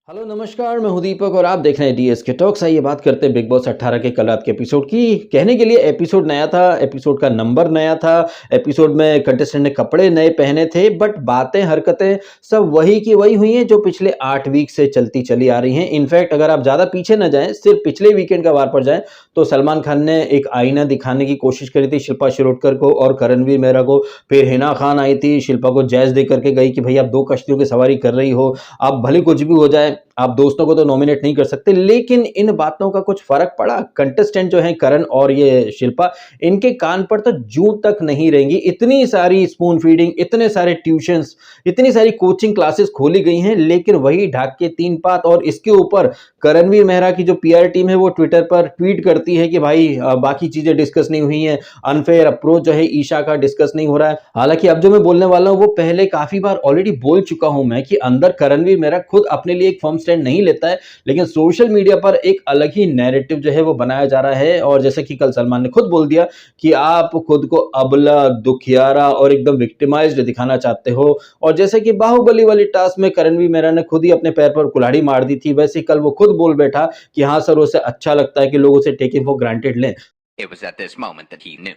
Hello नमस्कार, मैं हूं दीपक और आप देख रहे हैं डीएसके टॉक्स। आइए बात करते हैं बिग बॉस 18 के कल रात के एपिसोड की। कहने के लिए एपिसोड नया था, एपिसोड का नंबर नया था, एपिसोड में कंटेस्टेंट ने कपड़े नए पहने थे, बट बातें हरकतें सब वही की वही हुई हैं जो पिछले 8 वीक से चलती चली आ रही हैं। इनफैक्ट अगर आप ज़्यादा पीछे न जाएं, सिर्फ पिछले वीकेंड का वार पर जाएं, तो सलमान खान ने एक आईना दिखाने की कोशिश करी थी शिल्पा शिरोडकर को और करणवीर मेहरा को। फिर हिना खान आई थी, शिल्पा को जायज़ दे करके गई कि भाई आप 2 कश्तियों की सवारी कर रही हो, आप भले कुछ भी हो जाए, आप दोस्तों को तो नॉमिनेट नहीं कर सकते। लेकिन इन बातों का कुछ फर्क पड़ा? कंटेस्टेंट जो हैं करण और ये शिल्पा, इनके कान पर तो जूं तक नहीं रहेंगी। इतनी सारी स्पून फीडिंग, इतने सारे ट्यूशंस, इतनी सारी कोचिंग क्लासेस खोली गई हैं, लेकिन वही ढाक के 3 पात। और इसके ऊपर करणवीर मेहरा की जो पीआर टीम है वो ट्विटर पर ट्वीट करती है कि भाई बाकी चीजें डिस्कस नहीं हुई हैं, अनफेयर अप्रोच जो है ईशा का डिस्कस नहीं हो रहा है। हालांकि अब जो मैं बोलने वाला हूं वो पहले काफी बार ऑलरेडी बोल चुका हूं मैं कि अंदर करणवीर मेहरा खुद अपने लिए एक फर्म स्टैंड नहीं लेता है, लेकिन सोशल मीडिया पर एक अलग ही नैरेटिव जो है वो बनाया जा रहा है। और जैसे कि कल सलमान ने खुद बोल दिया कि आप खुद को अबला, दुखियारा और एकदम विक्टिमाइज्ड दिखाना चाहते हो। और जैसे कि बाहुबली वाली टास्क में करणवीर मेहरा ने खुद ही अपने पैर पर कुल्हाड़ी मार दी थी, वैसे कल वो खुद बोल बैठा कि हाँ सर, उसे अच्छा लगता है कि लोग उसे टेकिंग फॉर ग्रांटेड लें। It was at this moment that he knew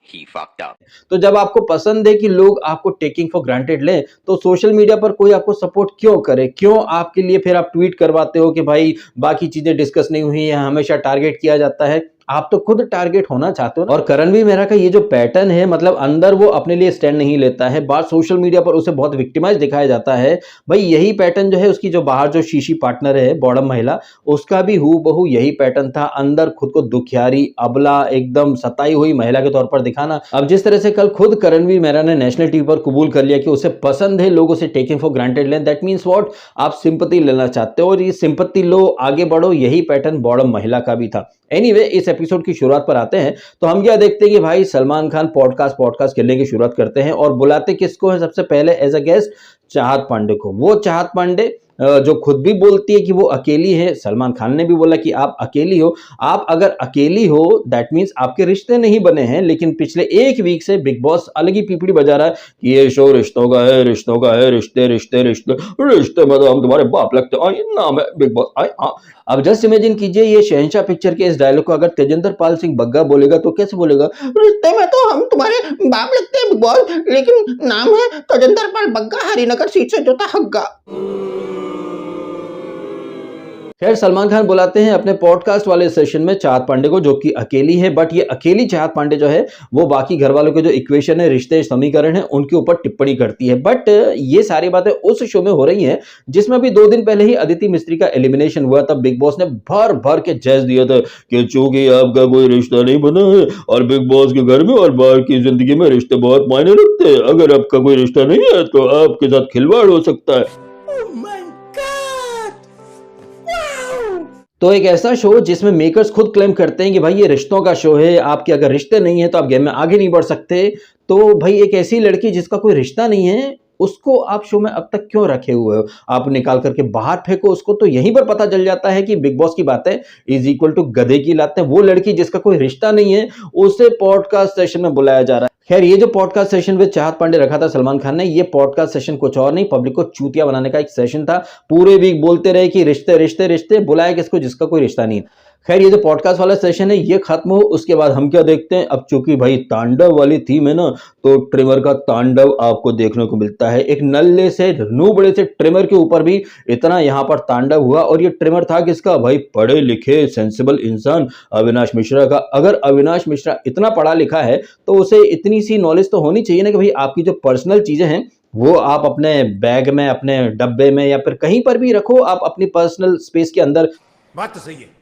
he fucked up. तो जब आपको पसंद है कि लोग आपको टेकिंग फॉर ग्रांटेड लें, तो सोशल मीडिया पर कोई आपको सपोर्ट क्यों करे? क्यों आपके लिए फिर आप ट्वीट करवाते हो कि भाई बाकी चीजें डिस्कस नहीं हुई है, हमेशा टारगेट किया जाता है? आप तो खुद टारगेट होना चाहते हो ना। और करणवीर मेहरा का ये जो पैटर्न है, मतलब अंदर वो अपने लिए स्टैंड नहीं लेता है, बाहर सोशल मीडिया पर उसे बहुत विक्टिमाइज दिखाया जाता है। भाई यही पैटर्न जो है उसकी जो बाहर जो शीशी पार्टनर है, बॉडम महिला, उसका भी हूबहू यही पैटर्न था। अंदर खुद को दुखियारी, अबला, एकदम सताई हुई महिला के तौर पर दिखाना। अब जिस तरह से कल खुद करणवीर मेहरा ने नेशनल टीवी पर कबूल कर लिया कि उसे पसंद है लोग उसे टेकिंग फॉर ग्रांटेड लें, दैट मीन्स व्हाट? आप सिंपैथी लेना चाहते हो और ये सिंपैथी लो, आगे बढ़ो। यही पैटर्न बॉडम महिला का भी था। एनीवे, इस एपिसोड की शुरुआत पर आते हैं तो हम क्या देखते हैं कि भाई सलमान खान पॉडकास्ट खेलने की शुरुआत करते हैं और बुलाते किसको है सबसे पहले एज अ गेस्ट? चाहत पांडे को। वो चाहत पांडे जो खुद भी बोलती है कि वो अकेली है। सलमान खान ने भी बोला कि आप अकेली हो। आप अगर अकेली हो दैट मीन्स आपके रिश्ते नहीं बने हैं। लेकिन पिछले 1 वीक से बिग बॉस अलग ही पीपड़ी बजा रहा है कि ये शो रिश्तों का है, रिश्तों का है, रिश्ते रिश्ते रिश्ते रिश्ते में तो हम तुम्हारे बाप लगते हैं, नाम है बिग बॉस। हाँ, अब जस्ट इमेजिन कीजिए ये शहंशाह पिक्चर के इस डायलॉग को अगर तेजेंद्र पाल सिंह बग्गा बोलेगा तो कैसे बोलेगा? रिश्ते में तो हम तुम्हारे बाप लगते हैं बिग बॉस, लेकिन नाम है तजेंद्र पाल बग्गा, हरिनगर सीट से जो था हग्गा। खैर, सलमान खान बुलाते हैं अपने पॉडकास्ट वाले सेशन में चाहत पांडे को, जो कि अकेली है। बट ये अकेली चाहत पांडे जो है वो बाकी घर वालों के जो इक्वेशन है, रिश्ते समीकरण है, उनके ऊपर टिप्पणी करती है। बट ये सारी बातें उस शो में हो रही हैं जिसमें अभी 2 दिन पहले ही अदिति मिस्त्री का एलिमिनेशन हुआ। तब बिग बॉस ने भर भर के जज दिया था कि चूंकि आपका कोई रिश्ता नहीं बना है और बिग बॉस के घर में और बाहर की जिंदगी में रिश्ते बहुत मायने रखते हैं, अगर आपका कोई रिश्ता नहीं है तो आपके साथ खिलवाड़ हो सकता है। तो एक ऐसा शो जिसमें मेकर्स खुद क्लेम करते हैं कि भाई ये रिश्तों का शो है, आपके अगर रिश्ते नहीं है तो आप गेम में आगे नहीं बढ़ सकते। तो भाई एक ऐसी लड़की जिसका कोई रिश्ता नहीं है, उसको आप शो में अब तक क्यों रखे हुए हो? आप निकाल करके बाहर फेंको उसको। तो यहीं पर पता चल जाता है कि बिग बॉस की बातें इज इक्वल टू गधे की लातें। वो लड़की जिसका कोई रिश्ता नहीं है उसे पॉडकास्ट सेशन में बुलाया जा रहा है। खैर, ये जो पॉडकास्ट सेशन विद चाहत पांडे रखा था सलमान खान ने, ये पॉडकास्ट सेशन कुछ और नहीं, पब्लिक को चूतिया बनाने का एक सेशन था। पूरे वीक बोलते रहे कि रिश्ते रिश्ते रिश्ते, बुलाया किसको जिसका कोई रिश्ता नहीं है। खैर, ये जो पॉडकास्ट वाला सेशन है ये खत्म हो, उसके बाद हम क्या देखते हैं? अब चूंकि भाई तांडव वाली थीम है ना, तो ट्रिमर का तांडव आपको देखने को मिलता है। एक नल्ले से नू बड़े से ट्रिमर के ऊपर भी इतना यहाँ पर तांडव हुआ। और ये ट्रिमर था किसका? भाई पढ़े लिखे सेंसिबल इंसान अविनाश मिश्रा का। अगर अविनाश मिश्रा इतना पढ़ा लिखा है तो उसे इतनी सी नॉलेज तो होनी चाहिए ना कि भाई आपकी जो पर्सनल चीजें हैं वो आप अपने बैग में, अपने डब्बे में या फिर कहीं पर भी रखो, आप अपनी पर्सनल स्पेस के अंदर। बात तो सही है।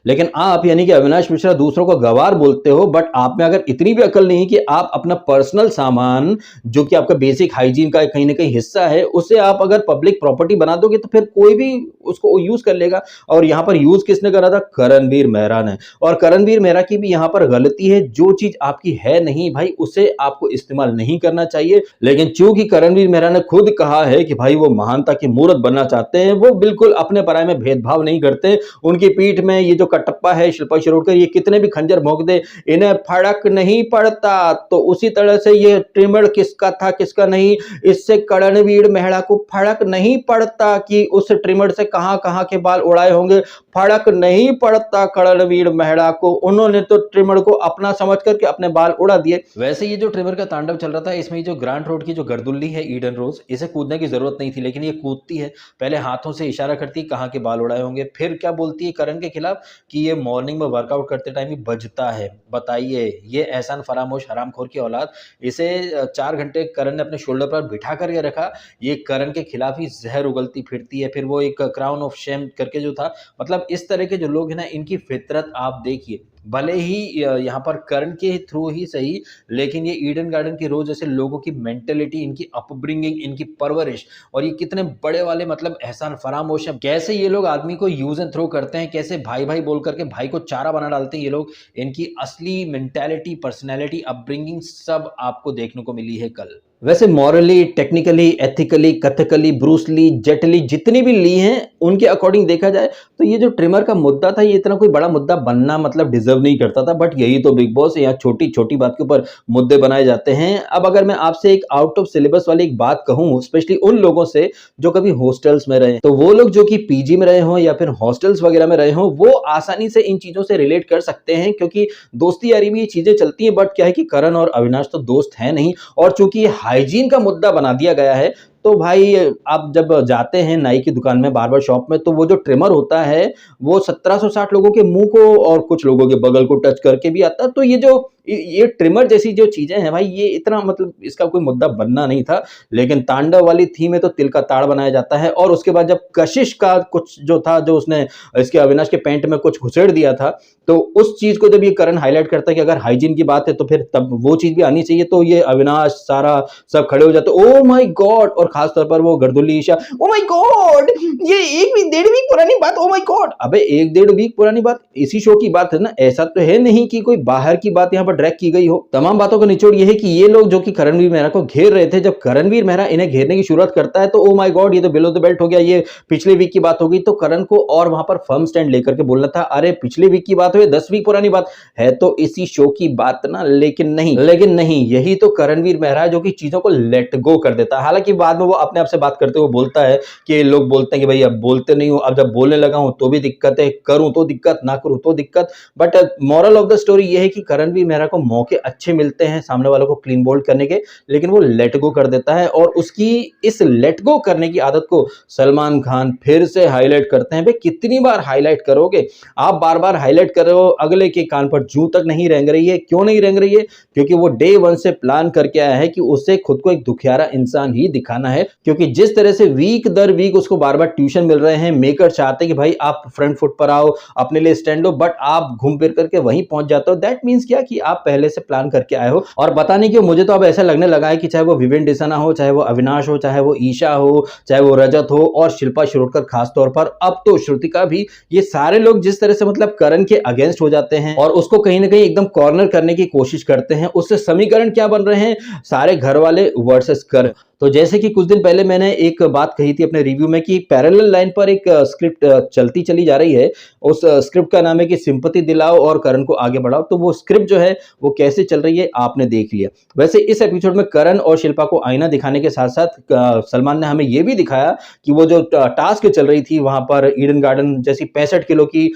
लेकिन आप यानी कि अविनाश मिश्रा दूसरों को गवार बोलते हो, बट आप में अगर इतनी भी अकल नहीं कि आप अपना पर्सनल सामान जो कि आपका बेसिक हाइजीन का कहीं ना कहीं हिस्सा है, उसे आप अगर पब्लिक प्रॉपर्टी बना दोगे तो फिर कोई भी उसको यूज कर लेगा। और यहाँ पर यूज किसने करा था? करणवीर मेहरा ने। और करणवीर मेहरा की भी यहाँ पर गलती है। जो चीज आपकी है नहीं भाई, उसे आपको इस्तेमाल नहीं करना चाहिए। लेकिन चूंकि करणवीर मेहरा ने खुद कहा है कि भाई वो महानता की मूर्त बनना चाहते हैं, वो बिल्कुल अपने पराये में भेदभाव नहीं करते। उनकी पीठ में ये जो कटप्पा है शिल्पा शिरोडकर, ये कितने भी खंजर भोंक दे, इन्हें फर्क नहीं पड़ता। तो उसी तरह से ये ट्रिमर किसका था किसका नहीं, इससे करणवीर मेहरा को फर्क नहीं पड़ता कि उस ट्रिमर से कहां कहां के बाल उड़ाए होंगे, फर्क नहीं पड़ता करणवीर मेहरा को। उन्होंने तो ट्रिमर को अपना समझ करके अपने बाल उड़ा दिए। वैसे ये जो ट्रिमर का तांडव चल रहा था, इसमें जो ग्रांट रोड की जो गर्दुल्ली है ईडन रोज, इसे कूदने की जरूरत नहीं थी, लेकिन ये कूदती है, पहले हाथों से इशारा करती है कहां के बाल उड़ाए होंगे, फिर क्या बोलती है करण के खिलाफ कि ये मॉर्निंग में वर्कआउट करते टाइम ही बजता है। बताइए, ये एहसान फरामोश हरामखोर की औलाद, इसे 4 घंटे करण ने अपने शोल्डर पर बिठा करके रखा, ये करण के खिलाफ ही जहर उगलती फिरती है। फिर वो एक क्राउन ऑफ शेम करके जो था, मतलब इस तरह के जो लोग हैं ना, इनकी फितरत आप देखिए, भले ही यहाँ पर करण के थ्रू ही सही, लेकिन ये ईडन गार्डन की रोज जैसे लोगों की मेंटेलिटी, इनकी अपब्रिंगिंग, इनकी परवरिश, और ये कितने बड़े वाले मतलब एहसान फरामोश है, कैसे ये लोग आदमी को यूज एंड थ्रो करते हैं, कैसे भाई भाई बोल करके भाई को चारा बना डालते हैं ये लोग, इनकी असली मेंटेलिटी, पर्सनैलिटी, अपब्रिंगिंग सब आपको देखने को मिली है कल। वैसे morally, technically, ethically, Kathakali, Bruce Lee, Jaitley जितनी भी ली हैं, उनके अकॉर्डिंग देखा जाए तो ये जो ट्रिमर का मुद्दा था, ये इतना कोई बड़ा मुद्दा बनना मतलब डिजर्व नहीं करता था। बट यही तो बिग बॉस, यहाँ छोटी छोटी बात के ऊपर मुद्दे बनाए जाते हैं। अब अगर मैं आपसे एक आउट ऑफ सिलेबस वाली एक बात कहूँ, स्पेशली उन लोगों से जो कभी हॉस्टल्स में रहे, तो वो लोग जो कि पीजी में रहे हों या फिर हॉस्टल्स वगैरह में रहे हों, वो आसानी से इन चीजों से रिलेट कर सकते हैं, क्योंकि दोस्ती यारी में ये चीजें चलती हैं। बट क्या है कि करण और अविनाश तो दोस्त है नहीं, और चूंकि हाइजीन का मुद्दा बना दिया गया है, तो भाई आप जब जाते हैं नाई की दुकान में, बार्बर शॉप में, तो वो जो ट्रिमर होता है वो 1760 लोगों के मुंह को और कुछ लोगों के बगल को टच करके भी आता है। तो ये ट्रिमर जैसी जो चीजें हैं भाई, ये इतना मतलब इसका कोई मुद्दा बनना नहीं था, लेकिन तांडव वाली थीम में तो तिल का ताड़ बनाया जाता है। और उसके बाद जब कशिश का कुछ जो था, जो उसने इसके अविनाश के पैंट में कुछ घुसेड़ दिया था, तो उस चीज को जब ये करण हाईलाइट करता है कि अगर हाइजीन की बात है तो फिर तब वो चीज भी आनी चाहिए, तो ये अविनाश, सारा सब खड़े हो जाते, ओ माय गॉड। और खास तौर पर वो गर्दुल्ली ईशा, ओ माय गॉड, ये 1 डेढ़ वीक पुरानी बात, ओ माय गॉड। अबे 1 डेढ़ वीक पुरानी बात इसी शो की बात है ना, ऐसा तो है नहीं कि कोई बाहर की बात यहाँ पर ड्रैग की गई हो। तमाम बातों का निचोड़ ये है कि ये लोग जो कि करणवीर मेहरा को घेर रहे थे, जब करणवीर मेहरा इन्हें घेरने की शुरुआत करता है, तो ओ माय गॉड, ये तो बिलो द बेल्ट हो गया, ये पिछले वीक की बात हो गई। तो करण को और वहां पर फर्म स्टैंड लेकर के बोलना था, अरे पिछले वीक की बात हो, 10 वीक पुरानी बात है, तो इसी शो की बात ना। लेकिन नहीं, यही तो करणवीर मेहरा जो कि चीजों को लेट गो कर देता है। हालांकि बाद में वो अपने आप से बात करते हुए बोलता है कि लोग बोलते हैं कि भाई अब बोलते नहीं हो, अब जब बोलने लगा हूं तो भी दिक्कत है, करूं तो दिक्कत, ना करूं तो दिक्कत। But moral of the story ये है कि करणवीर मेहरा को मौके अच्छे मिलते हैं सामने वालों को क्लीन बोल्ड करने के, लेकिन वो लेट गो कर देता है। और उसकी इस लेट गो करने की आदत को सलमान खान फिर से हाईलाइट करते हैं। भाई कितनी बार हाईलाइट करोगे आप, बार बार हाईलाइट कर रहे हो, अगले के कान पर जूं तक नहीं रेंग रही है। क्यों नहीं रेंग रही है? क्योंकि वो डे 1 से प्लान करके आया है कि उसे खुद को एक दुखियारा इंसान ही दिखाना है। क्योंकि जिस तरह से वीक दर वीक उसको बार बार ट्यूशन मिल रहे हैं, मेकर चाहते हैं कि भाई आप फ्रंट फुट पर आओ, अपने लिए स्टैंड हो, बट आप घूम फिर करके वहीं पहुंच जाते हो। दैट मीन्स क्या कि आप पहले से प्लान करके आए हो। और पता नहीं क्यों मुझे तो अब ऐसा लगने लगा है कि चाहे वो विवेन डिसाना हो, चाहे वो अविनाश हो, चाहे वो ईशा हो, चाहे वो रजत हो, और शिल्पा शिरोडकर खास तौर पर, अब तो श्रुतिका भी, ये सारे लोग जिस तरह से मतलब करण के अगेंस्ट हो जाते हैं और उसको कहीं ना कहीं एकदम कॉर्नर करने की कोशिश करते हैं, उससे समीकरण क्या बन रहे हैं? सारे घर वाले वर्सेस करण। तो जैसे कि कुछ दिन पहले मैंने एक बात कही थी अपने रिव्यू में कि पैरेलल लाइन पर एक स्क्रिप्ट चलती चली जा रही है, उस स्क्रिप्ट का नाम है कि सिंपैथी दिलाओ और करण को आगे बढ़ाओ। तो वो स्क्रिप्ट जो है वो कैसे चल रही है आपने देख लिया। वैसे इस एपिसोड में करण और शिल्पा को आईना दिखाने के साथ साथ सलमान ने हमें ये भी दिखाया कि वो जो टास्क चल रही थी वहां पर ईडन गार्डन जैसी 65 किलो की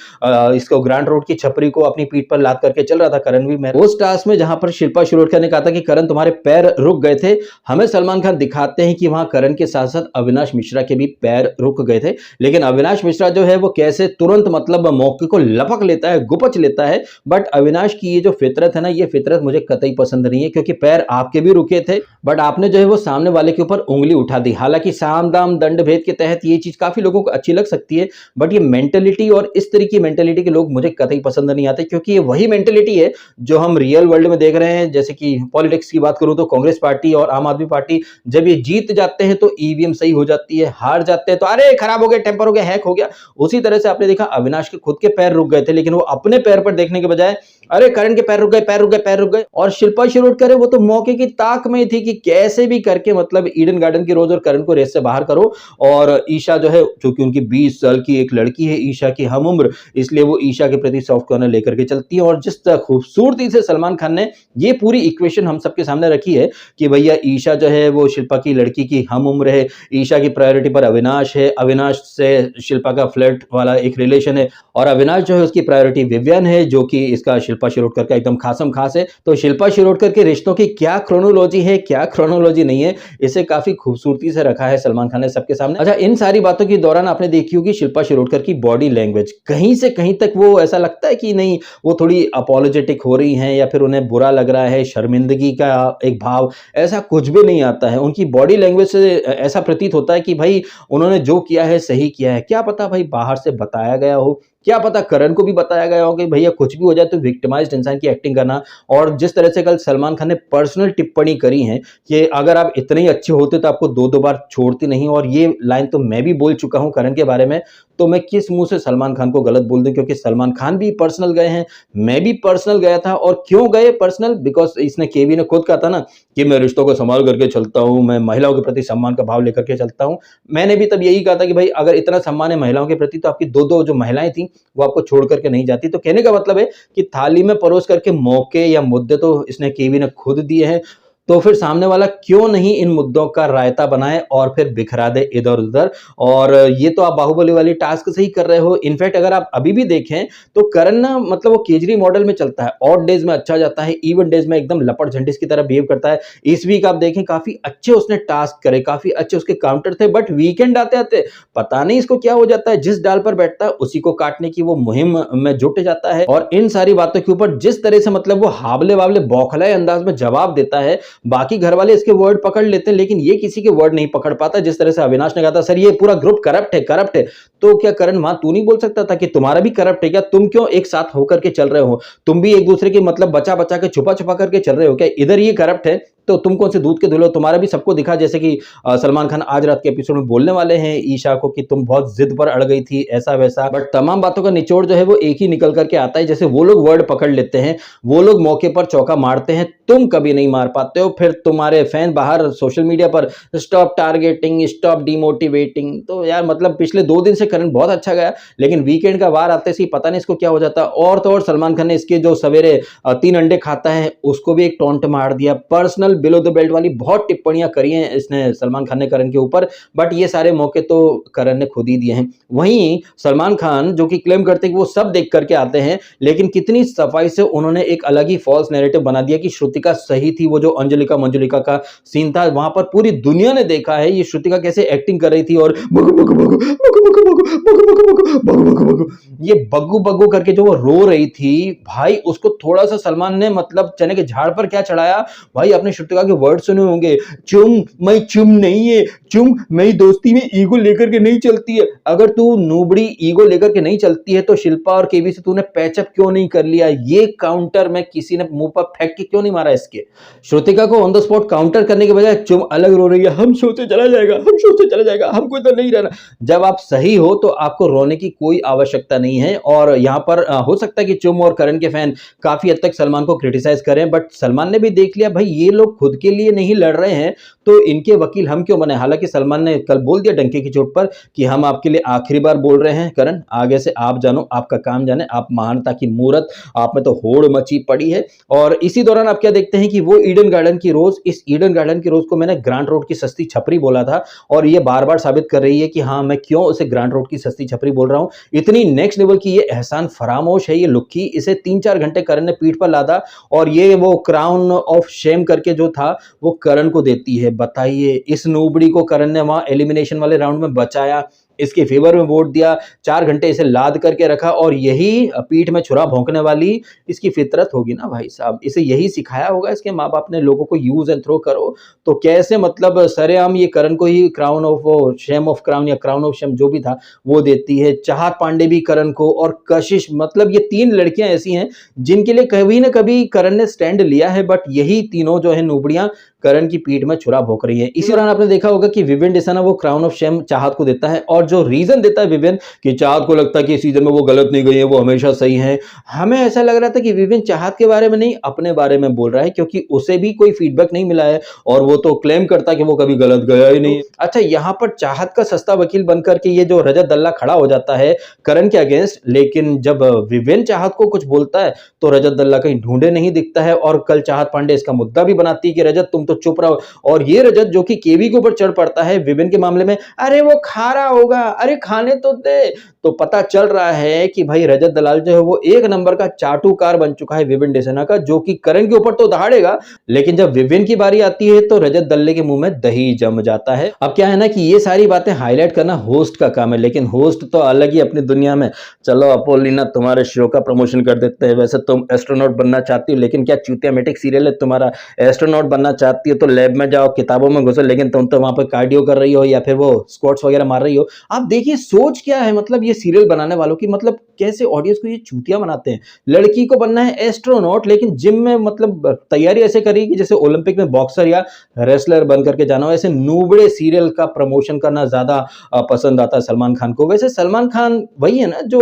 इसको ग्रांट रोड की छपरी को अपनी पीठ पर लाद करके चल रहा था करण भी। उस टास्क में जहां पर शिल्पा शिरोडकर ने कहा था कि करण तुम्हारे पैर रुक गए थे, हमें सलमान खान दिखाते हैं कि वहां करण के साथ साथ अविनाश मिश्रा के भी पैर रुक गए थे। लेकिन अविनाश मिश्रा जो है वो कैसे तुरंत मतलब मौके को लपक लेता है, गुपच लेता है। बट अविनाश की ये जो फितरत है ना, ये फितरत मुझे कतई पसंद नहीं है, क्योंकि पैर आपके भी रुके थे बट आपने जो है वो सामने वाले के ऊपर उंगली उठा दी। हालांकि साम दाम दंड भेद के तहत ये चीज काफी लोगों को अच्छी लग सकती है, बट ये मेंटेलिटी और इस तरह की मेंटेलिटी के लोग मुझे कतई पसंद नहीं आते, क्योंकि ये वही मेंटेलिटी है जो हम रियल वर्ल्ड में देख रहे हैं। जैसे कि पॉलिटिक्स की बात करूं तो कांग्रेस पार्टी और आम आदमी पार्टी जब जब ये जीत जाते हैं तो ईवीएम सही हो जाती है, हार जाते हैं तो अरे खराब हो गया, टेम्पर हो गया, हैक हो गया। उसी तरह से आपने देखा अविनाश के खुद के पैर रुक गए थे, लेकिन वो अपने पैर पर देखने के बजाय अरे करण के पैर रुक गए, पैर रुक गए, पैर रुक गए। और शिल्पा शिरोडकर है वो तो मौके की ताक में थी कि कैसे भी करके मतलब ईडन गार्डन की रोज और करण को रेस से बाहर करो। और ईशा जो है, चूंकि उनकी 20 साल की एक लड़की है ईशा की हम उम्र, इसलिए वो ईशा के प्रति सॉफ्ट कॉर्नर लेकर के चलती है। और जिस खूबसूरती से सलमान खान ने ये पूरी इक्वेशन हम सबके सामने रखी है कि भैया ईशा जो है वो शिल्पा की लड़की की हम उम्र है, ईशा की प्रायोरिटी पर अविनाश है, अविनाश से शिल्पा का फ्लर्ट वाला एक रिलेशन है, और अविनाश जो है उसकी प्रायोरिटी विवियन है जो कि इसका शिल्पा शिरोडकर का एकदम खासम खास है। तो शिल्पा शिरोडकर के रिश्तों की क्या क्रोनोलॉजी है, क्या क्रोनोलॉजी नहीं है, इसे काफी खूबसूरती से रखा है सलमान खान ने सबके सामने। अच्छा, इन सारी बातों के दौरान आपने देखी होगी शिल्पा शिरोडकर की बॉडी लैंग्वेज, कहीं से कहीं तक वो ऐसा लगता है कि नहीं वो थोड़ी अपोलोजेटिक हो रही हैं या फिर उन्हें बुरा लग रहा है, शर्मिंदगी का एक भाव, ऐसा कुछ भी नहीं आता है। उनकी बॉडी लैंग्वेज से ऐसा प्रतीत होता है कि भाई उन्होंने जो किया है सही किया है। क्या पता भाई बाहर से बताया गया हो, क्या पता करण को भी बताया गया हो कि भैया कुछ भी हो जाए तो विक्टिमाइज्ड इंसान की एक्टिंग करना। और जिस तरह से कल सलमान खान ने पर्सनल टिप्पणी करी है कि अगर आप इतने ही अच्छे होते तो आपको दो बार छोड़ती नहीं, और ये लाइन तो मैं भी बोल चुका हूं करण के बारे में, तो मैं किस मुंह से सलमान खान को गलत बोल दूं, क्योंकि सलमान खान भी पर्सनल गए हैं, मैं भी पर्सनल गया था। और क्यों गए पर्सनल? बिकॉज इसने केवी ने खुद कहा था ना कि मैं रिश्तों को संभाल करके चलता हूं, मैं महिलाओं के प्रति सम्मान का भाव लेकर के चलता हूं। मैंने भी तब यही कहा था कि भाई अगर इतना सम्मान है महिलाओं के प्रति तो आपकी दो जो महिलाएं थी वो आपको छोड़ करके नहीं जाती। तो कहने का मतलब है कि थाली में परोस करके मौके या मुद्दे तो इसने केवी ने खुद दिए हैं, तो फिर सामने वाला क्यों नहीं इन मुद्दों का रायता बनाए और फिर बिखरा दे इधर उधर। और ये तो आप बाहुबली वाली टास्क से ही कर रहे हो। इनफैक्ट अगर आप अभी भी देखें तो करण ना मतलब वो केजरी मॉडल में चलता है, ऑड डेज में अच्छा जाता है, इवन डेज में एकदम लपट झंडिस की तरह बिहेव करता है। इस वीक आप देखें काफी अच्छे उसने टास्क करे, काफी अच्छे उसके काउंटर थे, बट वीकेंड आते आते पता नहीं इसको क्या हो जाता है, जिस डाल पर बैठता है उसी को काटने की वो मुहिम में जुट जाता है। और इन सारी बातों के ऊपर जिस तरह से मतलब वो हावले वावले बौखलाए अंदाज में जवाब देता है, बाकी घर वाले इसके वर्ड पकड़ लेते हैं लेकिन ये किसी के वर्ड नहीं पकड़ पाता। जिस तरह से अविनाश ने कहा था सर ये पूरा ग्रुप करप्ट है, करप्ट है, तो क्या करण वहां तू नहीं बोल सकता था कि तुम्हारा भी करप्ट है क्या? तुम क्यों एक साथ होकर के चल रहे हो? तुम भी एक दूसरे के मतलब बचा बचा के छुपा छुपा करके चल रहे हो क्या? इधर ये करप्ट है तो तुम कौन से दूध के धुलो? तुम्हारा भी सबको दिखा, जैसे कि सलमान खान आज रात के एपिसोड में बोलने वाले हैं ईशा को कि तुम बहुत जिद पर अड़ गई थी, ऐसा वैसा। बट तमाम बातों का निचोड़ जो है वो एक ही निकल करके आता है, जैसे वो लोग वर्ड पकड़ लेते हैं, वो लोग मौके पर चौका मारते हैं, तुम कभी नहीं मार पाते हो। फिर तुम्हारे फैन बाहर सोशल मीडिया पर स्टॉप टारगेटिंग, स्टॉप डिमोटिवेटिंग। तो यार मतलब पिछले 2 दिन से करण बहुत अच्छा गया, लेकिन वीकेंड का वार आते से पता नहीं इसको क्या हो जाता। और तो और सलमान खान ने इसके जो सवेरे 3 अंडे खाता है उसको भी एक टॉन्ट मार दिया। पर्सनल बिलो द बेल्ट वाली बहुत टिप्पणियां करी हैं इसने सलमान खान ने करण के ऊपर, बट ये सारे मौके तो करण ने खुद ही दिए हैं। वहीं सलमान खान जो कि क्लेम करते हैं कि वो सब देख करके आते हैं, लेकिन कितनी सफाई से उन्होंने एक अलग ही फॉल्स नैरेटिव बना दिया कि श्रुतिका सही थी। वो जो अंजलिका मंजुलिका का सीन था वहां पर पूरी दुनिया ने देखा है ये श्रुतिका कैसे एक्टिंग कर रही थी, और बगु बगु बगु बगु बगु बगु बगु बगु बगु बगु बगु ये बग्गू बग्गू करके जो वो रो रही थी भाई, उसको थोड़ा सा सलमान ने मतलब चने के झाड़ पर क्या चढ़ाया भाई। आपने श्रुतिका के वर्ड सुने होंगे, चुम मैं चुम नहीं है, चुम मेरी दोस्ती में ईगो लेकर के नहीं चलती है। अगर तू नूबड़ी ईगो लेकर के नहीं चलती है तो शिल्पा और केवी से तूने पैचअप क्यों नहीं कर लिया? ये काउंटर में किसी ने मुंह पर फेंक के क्यों नहीं मारा इसके? श्रुतिका को ऑन द स्पॉट काउंटर करने के बजाय चुम अलग रो रही है, हम शो से चला जाएगा, हम शो से चला जाएगा, हमको इधर नहीं रहना। जब आप सही हो तो आपको रोने की कोई आवश्यकता नहीं है। और यहाँ पर हो सकता है कि चुम और करण के फैन काफी हद तक सलमान को क्रिटिसाइज करें, बट सलमान ने भी देख लिया भाई ये लोग खुद के लिए नहीं लड़ रहे हैं तो इनके वकील हम क्यों बने। हालांकि सलमान ने कल बोल दिया डंके की चोट पर कि हम आपके लिए आखिरी बार बोल रहे हैं करण, आगे से आप जानो, आपका काम जाने, आप महानता की मूरत, आप में तो होड़ मची पड़ी है। और इसी दौरान आप क्या देखते हैं कि वो ईडन गार्डन की रोज, इस ईडन गार्डन की रोज को मैंने ग्रांट रोड की सस्ती छपरी बोला था, और ये बार बार साबित कर रही है कि हाँ मैं क्यों उसे ग्रांट रोड की सस्ती छपरी बोल रहा हूं। इतनी नेक्स्ट लेवल की ये एहसान फरामोश है ये लुक्की, इसे 3-4 घंटे करण ने पीठ पर लादा और ये वो क्राउन ऑफ शेम करके जो था वो करण को देती है। बताइए इस नूबड़ी को करण ने वहां एलिमिनेशन वाले राउंड में बचाया, इसके फेवर में वोट दिया, 4 घंटे इसे लाद करके रखा, और यही पीठ में छुरा भौंकने वाली इसकी फितरत होगी ना भाई साहब। इसे यही सिखाया होगा इसके माँ बाप ने लोगों को, यूज एंड थ्रो करो। तो कैसे मतलब सरेआम ये करण को ही crown of shame of crown या क्राउन ऑफ शेम जो भी था वो देती है। चाहत पांडे भी करण को, और कशिश, मतलब ये 3 लड़कियां ऐसी हैं जिनके लिए कभी ना कभी करण ने स्टैंड लिया है, बट यही तीनों जो है नूबड़ियां करण की पीठ में छुरा भोंक रही है। इसी दौरान आपने देखा होगा कि विवेन डिसाना वो क्राउन ऑफ शेम चाहत को देता है और जो रीजन देता है विवेन कि चाहत को लगता है कि इस सीजन में वो गलत नहीं गई है, वो हमेशा सही है। हमें ऐसा लग रहा था कि विवेन चाहत के बारे में नहीं अपने बारे में बोल रहा है, क्योंकि उसे भी कोई फीडबैक नहीं मिला है और वो तो क्लेम करता है कि वो कभी गलत गया ही नहीं। अच्छा, यहाँ पर चाहत का सस्ता वकील बनकर के ये जो रजत दल्ला खड़ा हो जाता है करण के अगेंस्ट, लेकिन जब विवेन चाहत को कुछ बोलता है तो रजत दल्ला कहीं ढूंढे नहीं दिखता है और कल चाहत पांडे इसका मुद्दा भी बनाती है कि रजत तुम तो चुप रहो। और ये रजत जो कि केवी के ऊपर चढ़ पड़ता है विवेन के मामले में, अरे वो खा रहा होगा, अरे खाने तो दे। तो पता चल रहा है कि भाई रजत दलाल जो है वो एक नंबर का चाटुकार बन चुका है विवेन डिसाना का, जो कि करण के ऊपर तो दहाड़ेगा, लेकिन जब विवेन की बारी आती है तो रजत दल्ले के मुंह में दही जम जाता है। अब क्या है ना कि ये सारी बातें हाईलाइट करना होस्ट का काम है, लेकिन होस्ट तो अलग ही अपनी दुनिया में। चलो अपोलिना, तुम्हारे शो का प्रमोशन कर देते हैं। वैसे तुम एस्ट्रोनॉट बनना चाहती हो, लेकिन क्या चूतियामेटिक सीरियल है तुम्हारा। एस्ट्रोनॉट बनना चाहती हो तो लैब में जाओ, किताबों में घुसो, लेकिन तुम तो वहां पर कार्डियो कर रही हो या फिर वो स्क्वाट्स वगैरह मार रही हो। आप देखिए सोच क्या है, मतलब ये सीरियल बनाने वालों की, मतलब कैसे ऑडियंस को ये चूतिया बनाते हैं। लड़की को बनना है एस्ट्रोनॉट, लेकिन जिम में मतलब तैयारी ऐसे करेगी जैसे ओलंपिक में बॉक्सर या रेसलर बन करके जाना हो। ऐसे नूबड़े सीरियल का प्रमोशन करना ज्यादा पसंद आता है सलमान खान को। वैसे सलमान खान वही है ना जो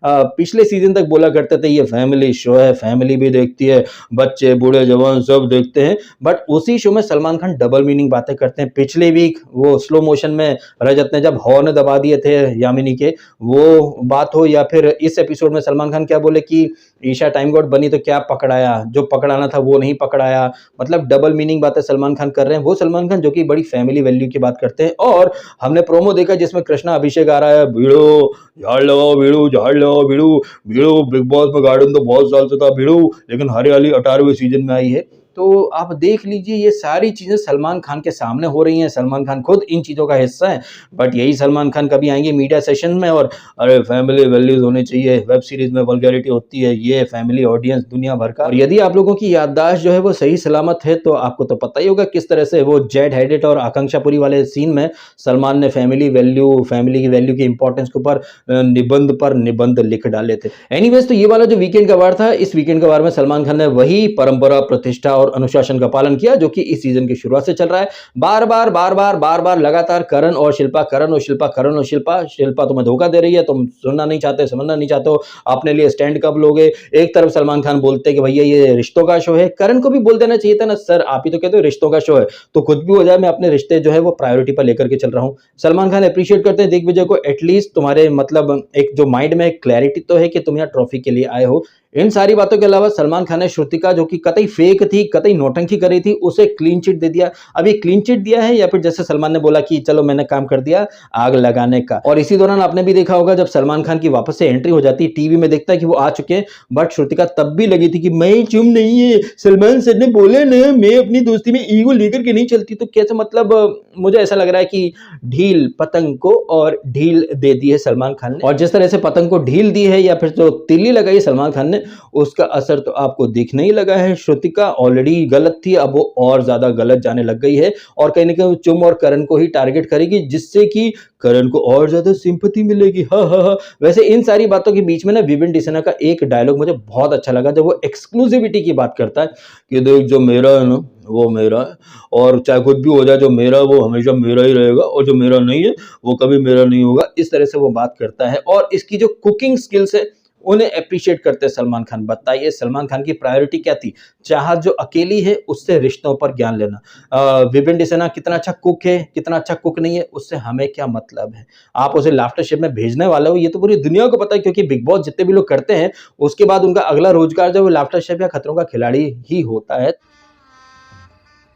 पिछले सीजन तक बोला करते थे ये फैमिली शो है, फैमिली भी देखती है, बच्चे बूढ़े जवान सब देखते हैं, बट उसी शो में सलमान खान डबल मीनिंग बातें करते हैं। पिछले वीक वो स्लो मोशन में रजत ने जब हॉर्न दबा दिए थे यामिनी के, वो बात हो, या फिर इस एपिसोड में सलमान खान क्या बोले कि ईशा टाइम गॉड बनी तो क्या पकड़ाया, जो पकड़ाना था वो नहीं पकड़ाया। मतलब डबल मीनिंग बातें सलमान खान कर रहे हैं। वो सलमान खान जो कि बड़ी फैमिली वैल्यू की बात करते हैं। और हमने प्रोमो देखा जिसमें कृष्णा अभिषेक आ रहा है, भिड़ो झाड़ लगाओ, भिड़ो झाड़ लगाओ, भिड़ो भिड़ो, बिग बॉस में गार्डन तो बहुत साल से था भिड़ो, लेकिन हरियाली 18वें सीजन में आई है। तो आप देख लीजिए ये सारी चीजें सलमान खान के सामने हो रही हैं। सलमान खान खुद इन चीजों का हिस्सा है, बट यही सलमान खान कभी आएंगे मीडिया सेशन में और अरे फैमिली वैल्यूज होनी चाहिए, वेब सीरीज में वल्गैरिटी होती है, ये फैमिली ऑडियंस दुनिया भर का। और यदि आप लोगों की याददाश्त जो है वो सही सलामत है तो आपको तो पता ही होगा किस तरह से वो जेड हेडेड और आकांक्षापुरी वाले सीन में सलमान ने फैमिली वैल्यू, फैमिली की वैल्यू की इंपॉर्टेंस के ऊपर निबंध पर निबंध लिख डाले थे। एनीवेज, तो ये वाला जो वीकेंड का वार था, इस वीकेंड का वार में सलमान खान ने वही परंपरा, प्रतिष्ठा और अनुशासन का पालन किया जो कि इस सीजन की शुरुआत से चल रहा है। बार बार लगातार करण और शिल्पा, करण और शिल्पा, करण और शिल्पा। शिल्पा तुम्हें धोखा दे रही है, तुम सुनना नहीं चाहते, समझना नहीं चाहते हो, अपने लिए स्टैंड कब लोगे। एक तरफ सलमान खान बोलते हैं कि भैया ये रिश्तों का शो है, करण को भी बोल देना चाहिए था ना, सर आप ही तो कहते हो रिश्तों का शो है, तो खुद भी हो जाए, मैं अपने रिश्ते जो है वो प्रायोरिटी पर लेकर के चल रहा हूं। सलमान खान अप्रिशिएट करते हैं दिग्विजय को, एटलीस्ट तुम्हारे मतलब एक जो माइंड में क्लैरिटी तो है कि तुम यहाँ ट्रॉफी के लिए आए हो। इन सारी बातों के अलावा सलमान खान ने श्रुतिका, जो कि कतई फेक थी, कतई नौटंकी कर रही थी, उसे क्लीन चिट दे दिया। अब ये क्लीन चिट दिया है या फिर जैसे सलमान ने बोला कि चलो मैंने काम कर दिया आग लगाने का। और इसी दौरान आपने भी देखा होगा जब सलमान खान की वापस से एंट्री हो जाती है, टीवी में देखता है कि वो आ चुके हैं, बट श्रुतिका तब भी लगी थी कि मैं चुप नहीं है, सलमान सर ने बोले ना मैं अपनी दोस्ती में ईगो लेकर के नहीं चलती। तो कैसे मतलब मुझे ऐसा लग रहा है कि ढील पतंग को और ढील दे दी है सलमान खान ने, और जिस तरह से पतंग को ढील दी है या फिर जो तिल्ली लगाई सलमान खान ने, उसका असर तो आपको दिखने ही लगा है। श्रुतिका ऑलरेडी गलत थी, अब वो और ज्यादा गलत जाने लग गई है और कहीं ना कहीं चुम और करण को ही टारगेट करेगी, जिससे कि करण को और ज्यादा सिंपैथी मिलेगी। हा। वैसे इन सारी बातों के बीच में ना विवेन डिसाना का एक डायलॉग मुझे बहुत अच्छा लगा, जब वो एक्सक्लूसिविटी की बात करता है कि देख जो मेरा है ना वो मेरा है, और चाहे कुछ भी हो जाए जो मेरा है वो हमेशा मेरा ही रहेगा, और जो मेरा नहीं है वो कभी मेरा नहीं होगा। इस तरह से वो बात करता है और इसकी जो कुकिंग स्किल्स है उन्हें अप्रिशिएट करते हैं सलमान खान। बताइए सलमान खान की प्रायोरिटी क्या थी? चाहत जो अकेली है उससे रिश्तों पर ज्ञान लेना। विवेन डिसाना कितना अच्छा कुक है, कितना अच्छा कुक नहीं है, उससे हमें क्या मतलब है। आप उसे लाफ्टर शेफ में भेजने वाले हो, ये तो पूरी दुनिया को पता है, क्योंकि बिग बॉस जितने भी लोग करते हैं उसके बाद उनका अगला रोजगार जो लाफ्टर शेफ या खतरों का खिलाड़ी ही होता है।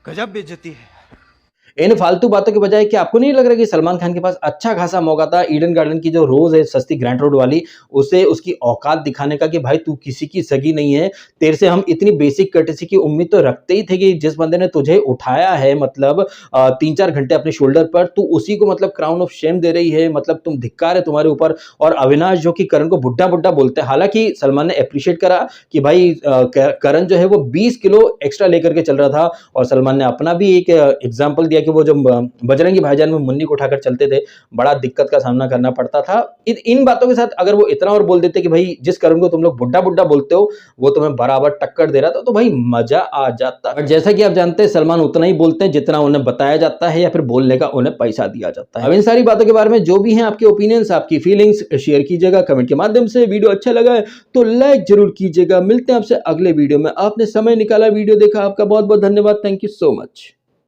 गजब बेइज्जती है। इन फालतू बातों के बजाय क्या आपको नहीं लग रहा कि सलमान खान के पास अच्छा खासा मौका था ईडन गार्डन की जो रोज है सस्ती ग्रैंड रोड वाली, उसे उसकी औकात दिखाने का कि भाई तू किसी की सगी नहीं है, तेरे से हम इतनी बेसिक कर्टेसी की उम्मीद तो रखते ही थे कि जिस बंदे ने तुझे उठाया है मतलब 3-4 घंटे अपने शोल्डर पर, तू उसी को मतलब क्राउन ऑफ शेम दे रही है, मतलब तुम धिक्कार है तुम्हारे ऊपर। और अविनाश जो कि करण को बुड्ढा बुड्ढा बोलते हैं, हालांकि सलमान ने अप्रिशिएट करा कि भाई करण जो है वो 20 किलो एक्स्ट्रा लेकर के चल रहा था, और सलमान ने अपना भी एक एग्जाम्पल दिया किया कि वो जब बजरंगी भाईजान में मुन्नी को उठाकर चलते थे, बड़ा दिक्कत का सामना करना पड़ता था। इन बातों के साथ अगर वो इतना और बोल देते कि भाई जिस करण को तुम लोग बुड्ढा-बुड्ढा बोलते हो, वो तुम्हें बराबर टक्कर दे रहा था, तो भाई मजा आ जाता। बट जैसा कि आप जानते हैं सलमान उतना ही बोलते हैं जितना उन्हें बताया जाता है या फिर बोलने का उन्हें पैसा दिया जाता है। अब इन सारी बातों के बारे में जो भी हैं आपके ओपिनियंस, आपकी फीलिंग्स शेयर कीजिएगा कमेंट के माध्यम से। वीडियो अच्छा लगा है तो लाइक जरूर कीजिएगा। मिलते हैं आपसे अगले वीडियो में। आपने समय निकाला, वीडियो देखा, आपका बहुत बहुत धन्यवाद। Thank you so much.